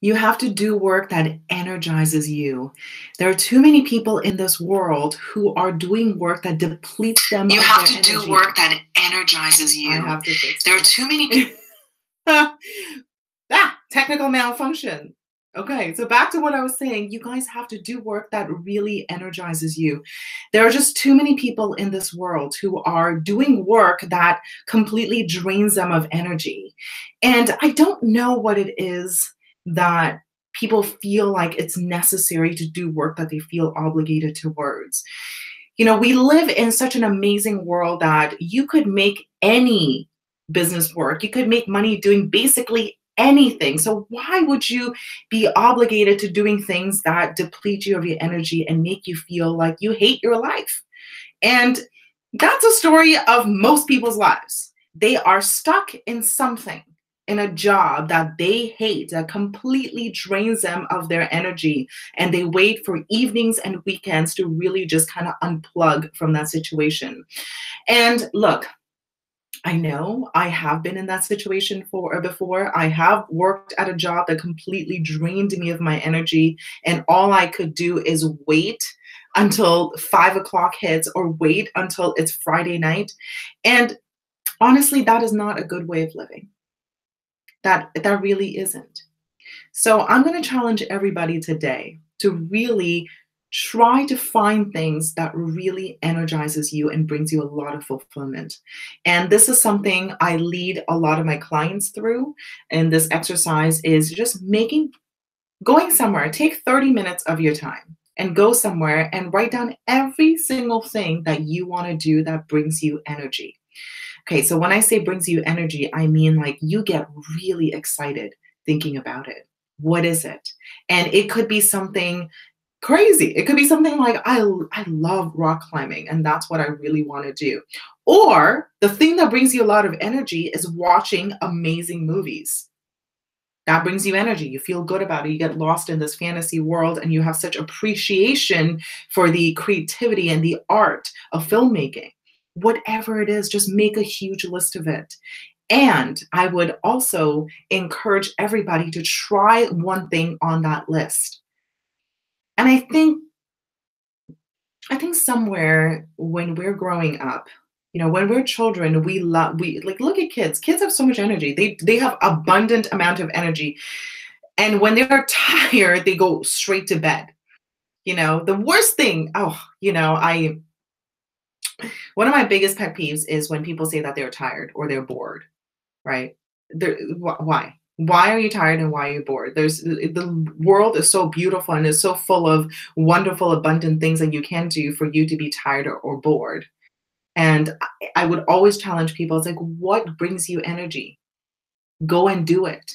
You have to do work that energizes you. There are too many people in this world who are doing work that depletes them You of have their to do energy. work that energizes you. I have to fix There are that. too many people. Technical malfunction. Okay, so back to what I was saying. You guys have to do work that really energizes you. There are just too many people in this world who are doing work that completely drains them of energy. And I don't know what it is that people feel like it's necessary to do work that they feel obligated towards. You know, we live in such an amazing world that you could make any business work. You could make money doing basically anything. So why would you be obligated to doing things that deplete you of your energy and make you feel like you hate your life? And that's a story of most people's lives. They are stuck in something, in a job that they hate, that completely drains them of their energy. And they wait for evenings and weekends to really just kind of unplug from that situation. And look, I know I have been in that situation before. I have worked at a job that completely drained me of my energy, and all I could do is wait until 5 o'clock hits or wait until it's Friday night. And honestly, that is not a good way of living. That really isn't. So I'm going to challenge everybody today to really try to find things that really energizes you and brings you a lot of fulfillment. And this is something I lead a lot of my clients through. And this exercise is just going somewhere. Take 30 minutes of your time and go somewhere and write down every single thing that you want to do that brings you energy. Okay, so when I say brings you energy, I mean like you get really excited thinking about it. What is it? And it could be something crazy. It could be something like, I love rock climbing, and that's what I really want to do. Or the thing that brings you a lot of energy is watching amazing movies. That brings you energy. You feel good about it. You get lost in this fantasy world, and you have such appreciation for the creativity and the art of filmmaking. Whatever it is, just make a huge list of it. And I would also encourage everybody to try one thing on that list. And I think somewhere when we're growing up, you know, when we're children, we like look at kids. Kids have so much energy. They have abundant amount of energy. And when they're tired, they go straight to bed. You know, the worst thing, I one of my biggest pet peeves is when people say that they're tired or they're bored, right? Why? Why are you tired and why are you bored? The world is so beautiful and is so full of wonderful, abundant things that you can do for you to be tired or bored. And I would always challenge people. It's like, what brings you energy? Go and do it.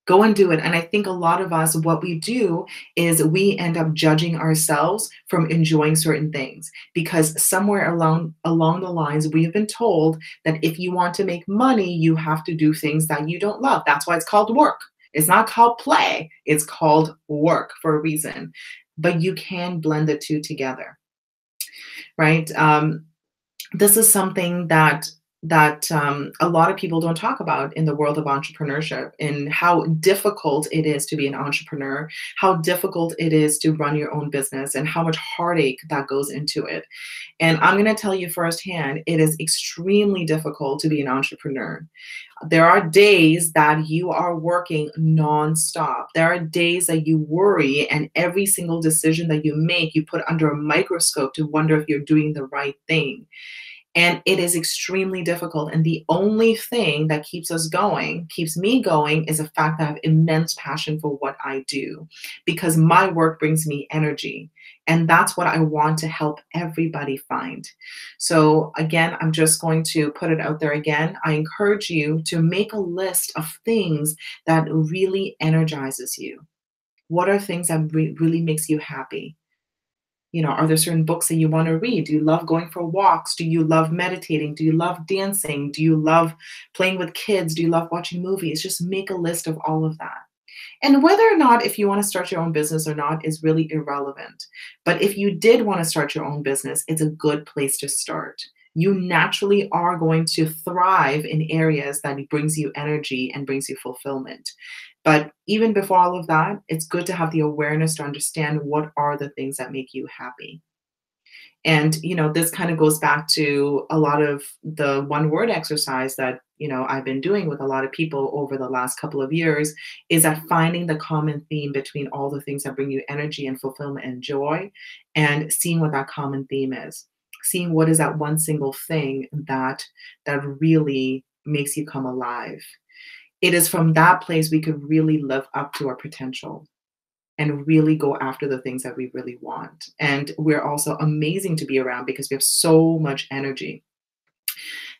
Go and do it. And I think a lot of us, what we do is we end up judging ourselves from enjoying certain things because somewhere along the lines, we have been told that if you want to make money, you have to do things that you don't love. That's why it's called work. It's not called play. It's called work for a reason. But you can blend the two together, right? This is something that a lot of people don't talk about in the world of entrepreneurship, and how difficult it is to be an entrepreneur, how difficult it is to run your own business, and how much heartache that goes into it. And I'm going to tell you firsthand, it is extremely difficult to be an entrepreneur. There are days that you are working nonstop. There are days that you worry, and every single decision that you make, you put under a microscope to wonder if you're doing the right thing. And it is extremely difficult. And the only thing that keeps us going, keeps me going, is the fact that I have immense passion for what I do, because my work brings me energy. And that's what I want to help everybody find. So again, I'm just going to put it out there again. I encourage you to make a list of things that really energizes you. What are things that really makes you happy? You know, are there certain books that you want to read? Do you love going for walks? Do you love meditating? Do you love dancing? Do you love playing with kids? Do you love watching movies? Just make a list of all of that. And whether or not if you want to start your own business or not is really irrelevant. But if you did want to start your own business, it's a good place to start. you naturally are going to thrive in areas that brings you energy and brings you fulfillment. But even before all of that, it's good to have the awareness to understand what are the things that make you happy. And, this kind of goes back to a lot of the one word exercise that, I've been doing with a lot of people over the last couple of years, is that finding the common theme between all the things that bring you energy and fulfillment and joy, and seeing what that common theme is. Seeing what is that one single thing that really makes you come alive. It is from that place we could really live up to our potential and really go after the things that we really want. And we're also amazing to be around because we have so much energy.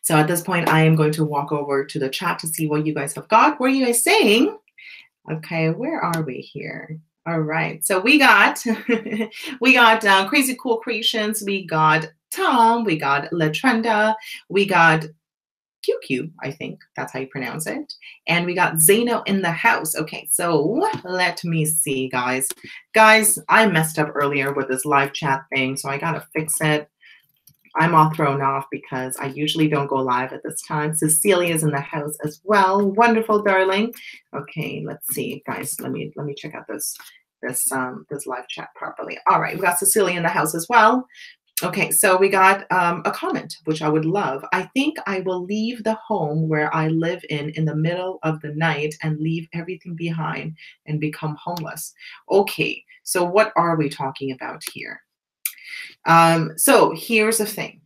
So at this point, I am going to walk over to the chat to see what you guys have got. What are you guys saying? Okay, where are we here? All right, so we got we got Crazy Cool Creations, we got Tom, we got Latrenda, we got QQ, I think that's how you pronounce it. And we got Zeno in the house. Okay, so let me see, guys. Guys, I messed up earlier with this live chat thing, so I gotta fix it. I'm all thrown off because I usually don't go live at this time. Cecilia's in the house as well. Wonderful, darling. Okay, let's see, guys. Let me check out this live chat properly. All right, we got Cecilia in the house as well. Okay, so we got a comment, which I would love. I think I will leave the home where I live in the middle of the night and leave everything behind and become homeless. Okay, so what are we talking about here? So here's the thing.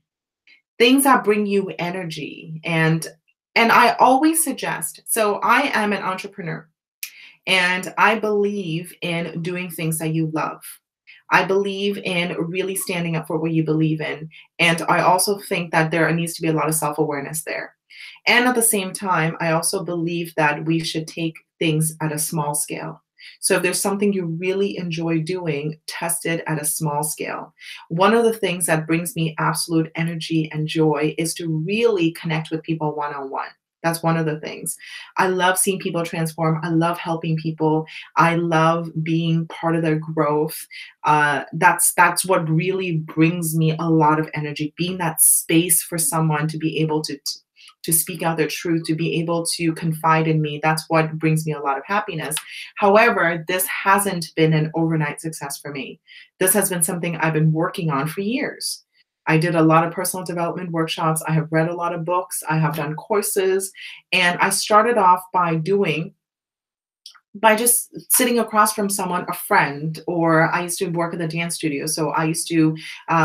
Things that bring you energy. And I always suggest, so I am an entrepreneur and I believe in doing things that you love. I believe in really standing up for what you believe in. And I also think that there needs to be a lot of self-awareness there. And at the same time, I also believe that we should take things at a small scale. So if there's something you really enjoy doing, test it at a small scale. One of the things that brings me absolute energy and joy is to really connect with people one-on-one. That's one of the things. I love seeing people transform. I love helping people. I love being part of their growth. That's what really brings me a lot of energy, being that space for someone to be able to speak out their truth, to be able to confide in me. That's what brings me a lot of happiness. However, this hasn't been an overnight success for me. This has been something I've been working on for years. I did a lot of personal development workshops. I have read a lot of books. I have done courses. And I started off by just sitting across from someone, a friend, or I used to work at the dance studio. So I used to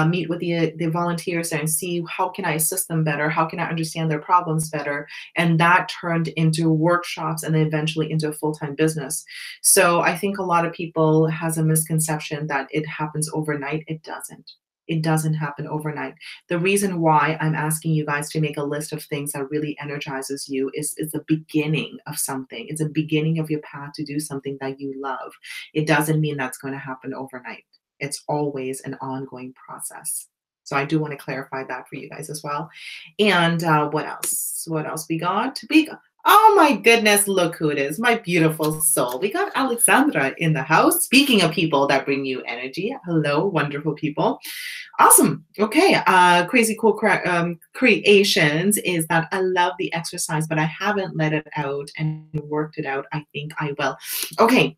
meet with the volunteers and see how can I assist them better? How can I understand their problems better? And that turned into workshops and then eventually into a full-time business. So I think a lot of people has a misconception that it happens overnight. It doesn't. It doesn't happen overnight. The reason why I'm asking you guys to make a list of things that really energizes you is the beginning of something. It's a beginning of your path to do something that you love. It doesn't mean that's going to happen overnight. It's always an ongoing process. So I do want to clarify that for you guys as well. And what else? What else we got? Oh my goodness, look who it is, my beautiful soul. We got Alexandra in the house. Speaking of people that bring you energy, hello, wonderful people. Awesome. Okay, Crazy Cool Creations is that I love the exercise, but I haven't let it out and worked it out. I think I will. Okay,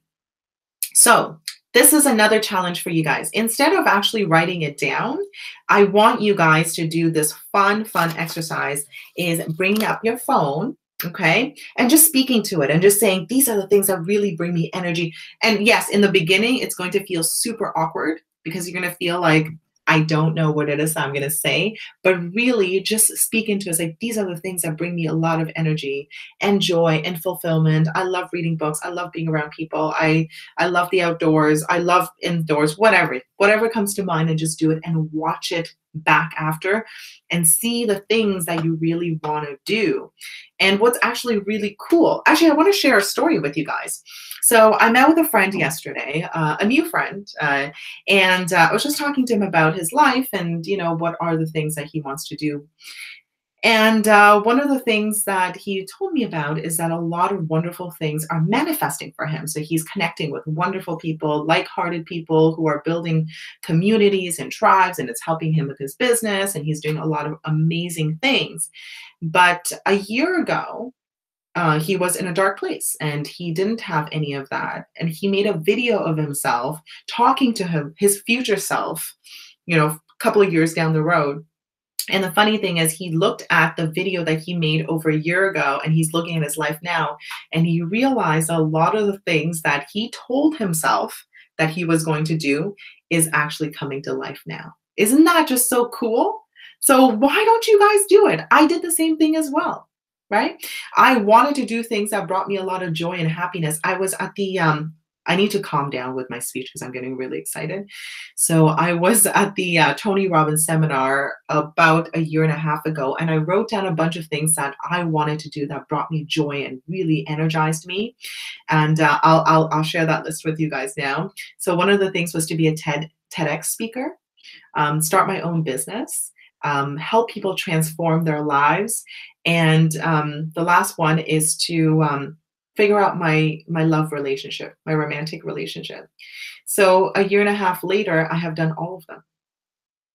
so this is another challenge for you guys. Instead of actually writing it down, I want you guys to do this fun exercise is bringing up your phone, okay, and just speaking to it and just saying, these are the things that really bring me energy. And yes, in the beginning, it's going to feel super awkward because you're going to feel like, I don't know what it is I'm going to say, but really just speak into it. Like, these are the things that bring me a lot of energy and joy and fulfillment. I love reading books. I love being around people. I love the outdoors. I love indoors, whatever comes to mind, and just do it and watch it back after and see the things that you really want to do. And what's actually really cool, actually, I want to share a story with you guys. So I met with a friend yesterday, a new friend, and I was just talking to him about his life and, what are the things that he wants to do. And one of the things that he told me about is that a lot of wonderful things are manifesting for him. So he's connecting with wonderful people, like-hearted people who are building communities and tribes, and it's helping him with his business, and he's doing a lot of amazing things. But a year ago, he was in a dark place and he didn't have any of that. And he made a video of himself talking to his future self, a couple of years down the road. And the funny thing is, he looked at the video that he made over a year ago and he's looking at his life now. And he realized a lot of the things that he told himself that he was going to do is actually coming to life now. Isn't that just so cool? So why don't you guys do it? I did the same thing as well, right? I wanted to do things that brought me a lot of joy and happiness. I was at the I need to calm down with my speech because I'm getting really excited. So I was at the Tony Robbins seminar about a year and a half ago, and I wrote down a bunch of things that I wanted to do that brought me joy and really energized me. And I'll share that list with you guys now. So one of the things was to be a TEDx speaker, start my own business, help people transform their lives, and the last one is to figure out my love relationship, my romantic relationship. So a year and a half later, I have done all of them.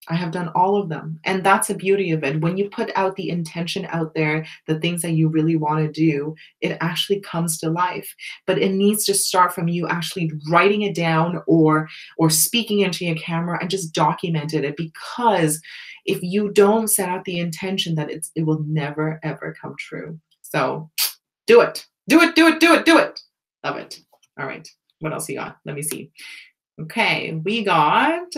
I have done all of them. And that's the beauty of it. When you put out the intention out there, the things that you really want to do, it actually comes to life. But it needs to start from you actually writing it down or speaking into your camera and just documented it. Because if you don't set out the intention, that it will never, ever come true. So do it. Do it, do it, do it, do it. Love it. All right. What else you got? Let me see. Okay, we got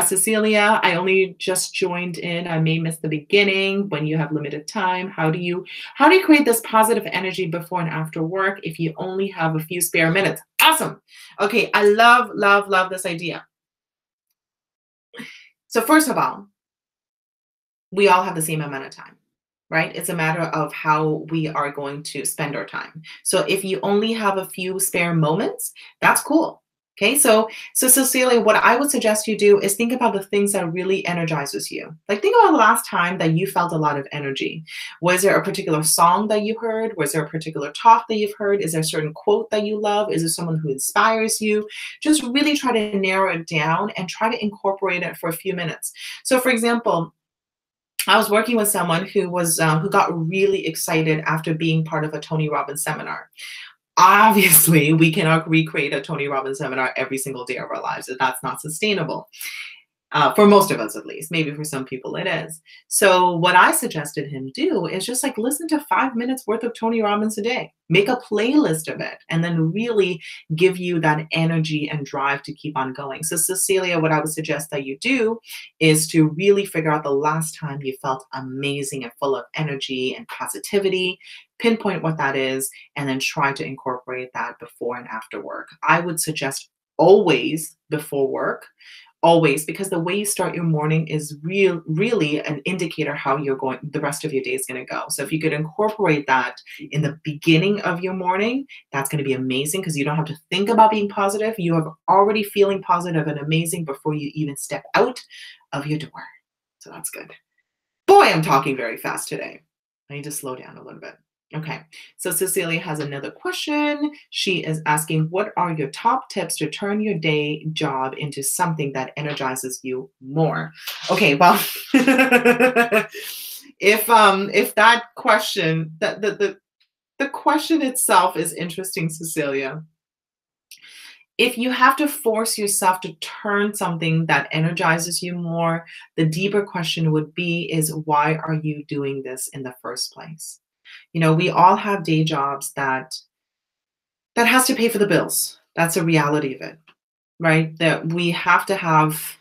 Cecilia. I only just joined in. I may miss the beginning. When you have limited time, how do you create this positive energy before and after work if you only have a few spare minutes? Awesome. Okay, I love, love, love this idea. So first of all, we all have the same amount of time, right? It's a matter of how we are going to spend our time. So if you only have a few spare moments, that's cool. Okay, so Cecilia, what I would suggest you do is think about the things that really energizes you. Like think about the last time that you felt a lot of energy. Was there a particular song that you heard? Was there a particular talk that you've heard? Is there a certain quote that you love? Is there someone who inspires you? Just really try to narrow it down and try to incorporate it for a few minutes. So for example, I was working with someone who got really excited after being part of a Tony Robbins seminar. Obviously, we cannot recreate a Tony Robbins seminar every single day of our lives. That's not sustainable. For most of us, at least. Maybe for some people it is. So what I suggested him do is just like listen to 5 minutes worth of Tony Robbins a day. Make a playlist of it and then really give you that energy and drive to keep on going. So Cecilia, what I would suggest that you do is to really figure out the last time you felt amazing and full of energy and positivity, pinpoint what that is, and then try to incorporate that before and after work. I would suggest always before work. Always, because the way you start your morning is really an indicator how the rest of your day is going to go. So if you could incorporate that in the beginning of your morning, that's going to be amazing because you don't have to think about being positive. You are already feeling positive and amazing before you even step out of your door. So that's good. Boy, I'm talking very fast today. I need to slow down a little bit. Okay, so Cecilia has another question. She is asking, what are your top tips to turn your day job into something that energizes you more? Okay, well, if that question, the question itself is interesting, Cecilia. If you have to force yourself to turn something that energizes you more, the deeper question would be is why are you doing this in the first place? We all have day jobs that has to pay for the bills. That's the reality of it, right? That we have to have,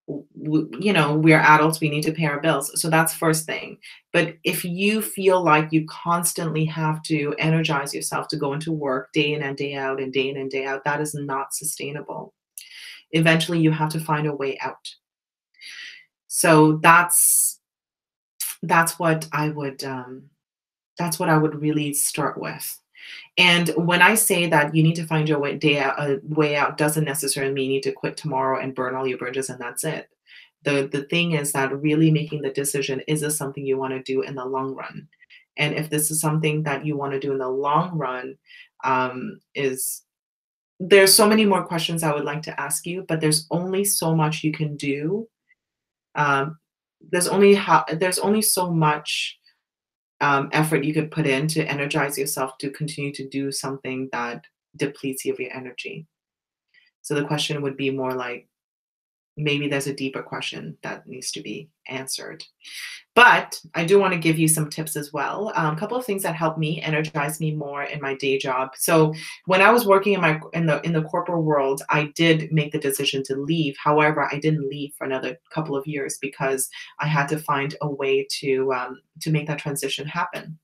we're adults, we need to pay our bills. So that's first thing. But if you feel like you constantly have to energize yourself to go into work day in and day out and day in and day out, that is not sustainable. Eventually you have to find a way out. So that's what I would really start with. And when I say that you need to find your way out doesn't necessarily mean you need to quit tomorrow and burn all your bridges and that's it. The thing is that really making the decision, is this something you want to do in the long run? And if this is something that you want to do in the long run, is there's so many more questions I would like to ask you, but there's only so much you can do. Um, there's only so much effort you could put in to energize yourself to continue to do something that depletes you of your energy. So the question would be more like, maybe there's a deeper question that needs to be answered. But I do want to give you some tips as well. A couple of things that help me energize me more in my day job. So when I was working in the corporate world, I did make the decision to leave. However, I didn't leave for another couple of years because I had to find a way to make that transition happen.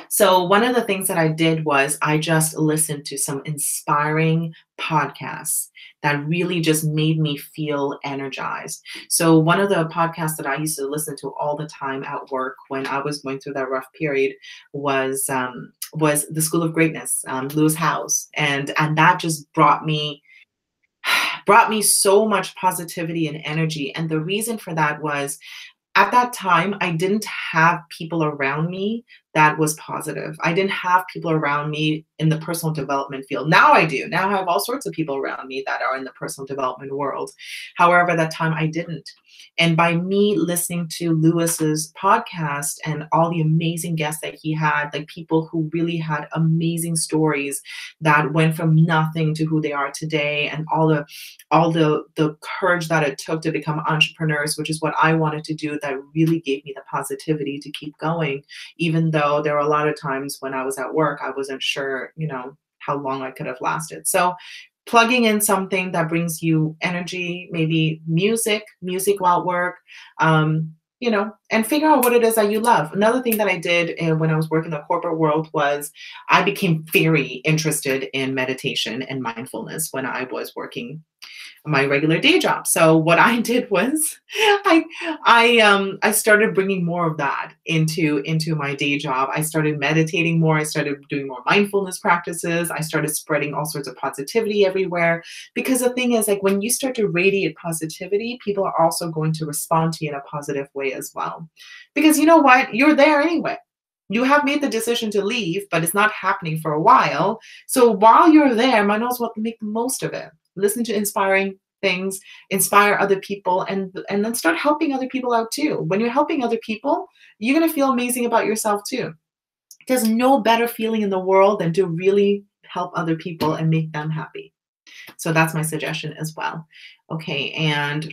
So one of the things that I did was I just listened to some inspiring podcasts that really just made me feel energized. So one of the podcasts that I used to listen to all the time at work when I was going through that rough period was The School of Greatness, Lewis Howes, and that just brought me so much positivity and energy. And the reason for that was at that time, I didn't have people around me that was positive. I didn't have people around me in the personal development field. Now I do. Now I have all sorts of people around me that are in the personal development world. However, at that time I didn't. And by me listening to Lewis's podcast and all the amazing guests that he had, like people who really had amazing stories that went from nothing to who they are today, and all the courage that it took to become entrepreneurs, which is what I wanted to do, that really gave me the positivity to keep going, even though there were a lot of times when I was at work, I wasn't sure, how long I could have lasted. So plugging in something that brings you energy, maybe music while at work, and figure out what it is that you love. Another thing that I did when I was working in the corporate world was I became very interested in meditation and mindfulness when I was working my regular day job. So what I did was I started bringing more of that into my day job. I started meditating more. I started doing more mindfulness practices. I started spreading all sorts of positivity everywhere, because the thing is, like, when you start to radiate positivity, people are also going to respond to you in a positive way as well. Because you know what? You're there anyway. You have made the decision to leave, but it's not happening for a while. So while you're there, might as well make the most of it. Listen to inspiring things, inspire other people, and then start helping other people out too. When you're helping other people, you're going to feel amazing about yourself too. There's no better feeling in the world than to really help other people and make them happy. So that's my suggestion as well. Okay, and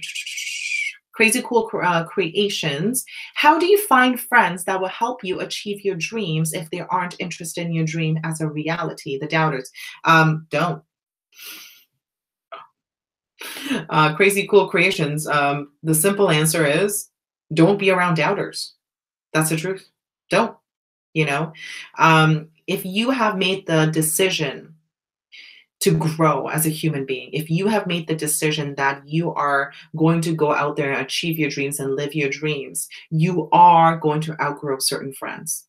crazy cool creations. How do you find friends that will help you achieve your dreams if they aren't interested in your dream as a reality? The doubters. Don't. Crazy cool creations. The simple answer is don't be around doubters. That's the truth. Don't, if you have made the decision to grow as a human being, if you have made the decision that you are going to go out there and achieve your dreams and live your dreams, you are going to outgrow certain friends.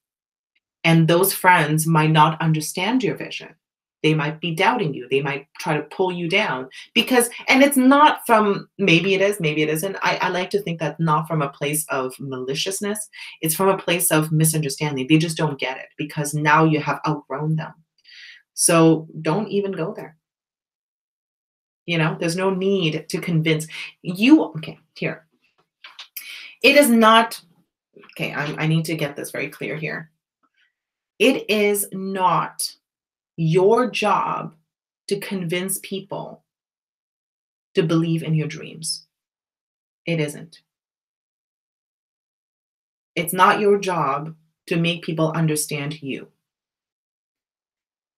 And those friends might not understand your vision. They might be doubting you. They might try to pull you down and it's not from, maybe it is, maybe it isn't. I like to think that not from a place of maliciousness. It's from a place of misunderstanding. They just don't get it because now you have outgrown them. So don't even go there. There's no need to convince you. Okay, here. It is not, okay, I need to get this very clear here. It is not your job to convince people to believe in your dreams. It isn't. It's not your job to make people understand you.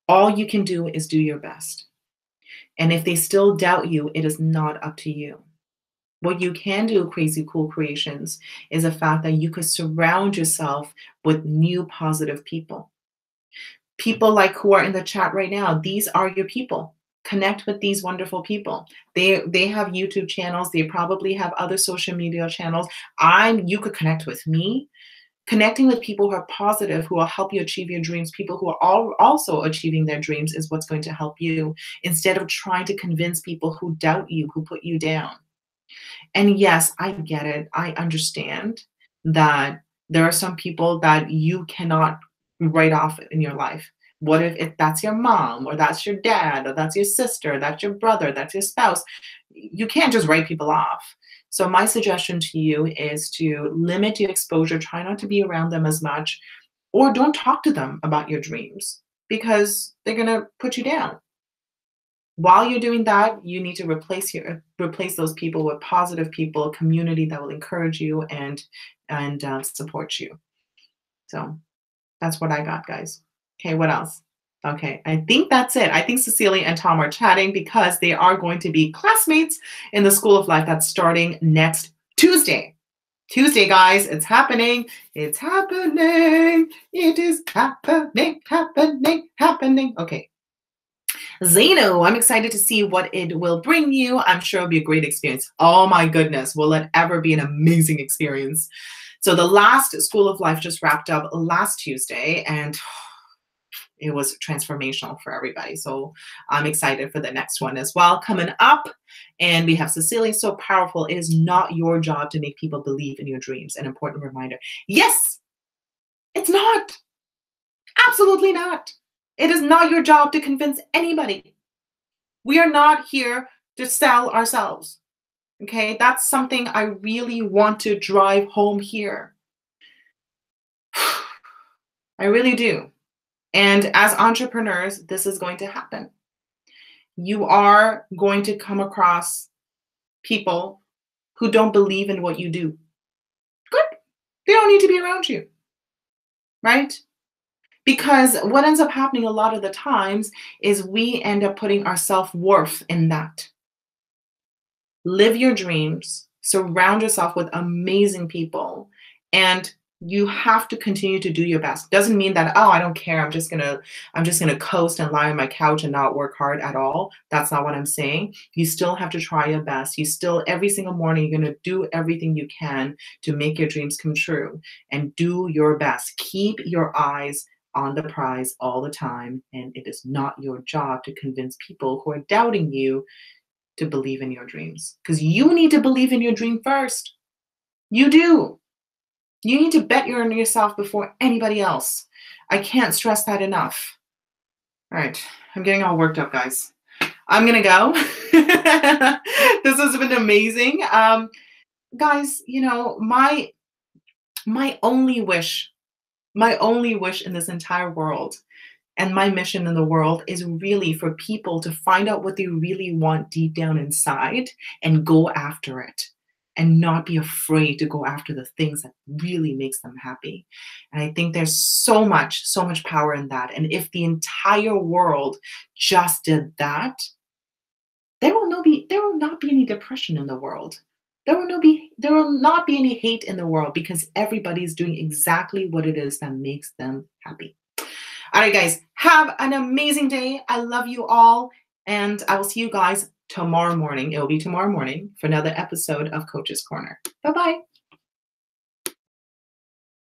All you can do is do your best. And if they still doubt you, it is not up to you. What you can do, crazy cool creations, is the fact that you could surround yourself with new positive people. People like who are in the chat right now, these are your people. Connect with these wonderful people. They have YouTube channels. They probably have other social media channels. You could connect with me. Connecting with people who are positive, who will help you achieve your dreams, people who are also achieving their dreams is what's going to help you, instead of trying to convince people who doubt you, who put you down. And yes, I get it. I understand that there are some people that you cannot write off in your life. What if that's your mom, or that's your dad, or that's your sister, that's your brother, that's your spouse? You can't just write people off. So my suggestion to you is to limit your exposure, try not to be around them as much, or don't talk to them about your dreams because they're going to put you down. While you're doing that, you need to replace those people with positive people, a community that will encourage you and support you. So that's what I got, guys. Okay, what else? Okay, I think that's it. I think Cecilia and Tom are chatting because they are going to be classmates in the School of Life that's starting next Tuesday. Tuesday, guys, it's happening. It's happening. It is happening, happening, happening. Okay. Zaino, I'm excited to see what it will bring you. I'm sure it'll be a great experience. Oh my goodness, will it ever be an amazing experience? So the last School of Life just wrapped up last Tuesday, and it was transformational for everybody. So I'm excited for the next one as well coming up. And we have Cecilia, so powerful. It is not your job to make people believe in your dreams. An important reminder. Yes, it's not. Absolutely not. It is not your job to convince anybody. We are not here to sell ourselves. Okay, that's something I really want to drive home here. I really do. And as entrepreneurs, this is going to happen. You are going to come across people who don't believe in what you do. Good. They don't need to be around you. Right? Because what ends up happening a lot of the times is we end up putting our self-worth in that. Live your dreams, surround yourself with amazing people, and you have to continue to do your best. Doesn't mean that, oh, I don't care. I'm just gonna coast and lie on my couch and not work hard at all. That's not what I'm saying. You still have to try your best. You still, every single morning, you're gonna do everything you can to make your dreams come true and do your best. Keep your eyes on the prize all the time. And it is not your job to convince people who are doubting you to believe in your dreams, because you need to believe in your dream first. You do. You need to bet on yourself before anybody else. I can't stress that enough. All right, I'm getting all worked up, guys. I'm gonna go. This has been amazing. Guys, you know, my only wish in this entire world, and my mission in the world, is really for people to find out what they really want deep down inside and go after it, and not be afraid to go after the things that really makes them happy. And I think there's so much power in that. And if the entire world just did that, there will not be any depression in the world. There will not be any hate in the world, because everybody's doing exactly what it is that makes them happy. All right, guys, have an amazing day. I love you all, and I will see you guys tomorrow morning. It will be tomorrow morning for another episode of Coach's Corner. Bye-bye.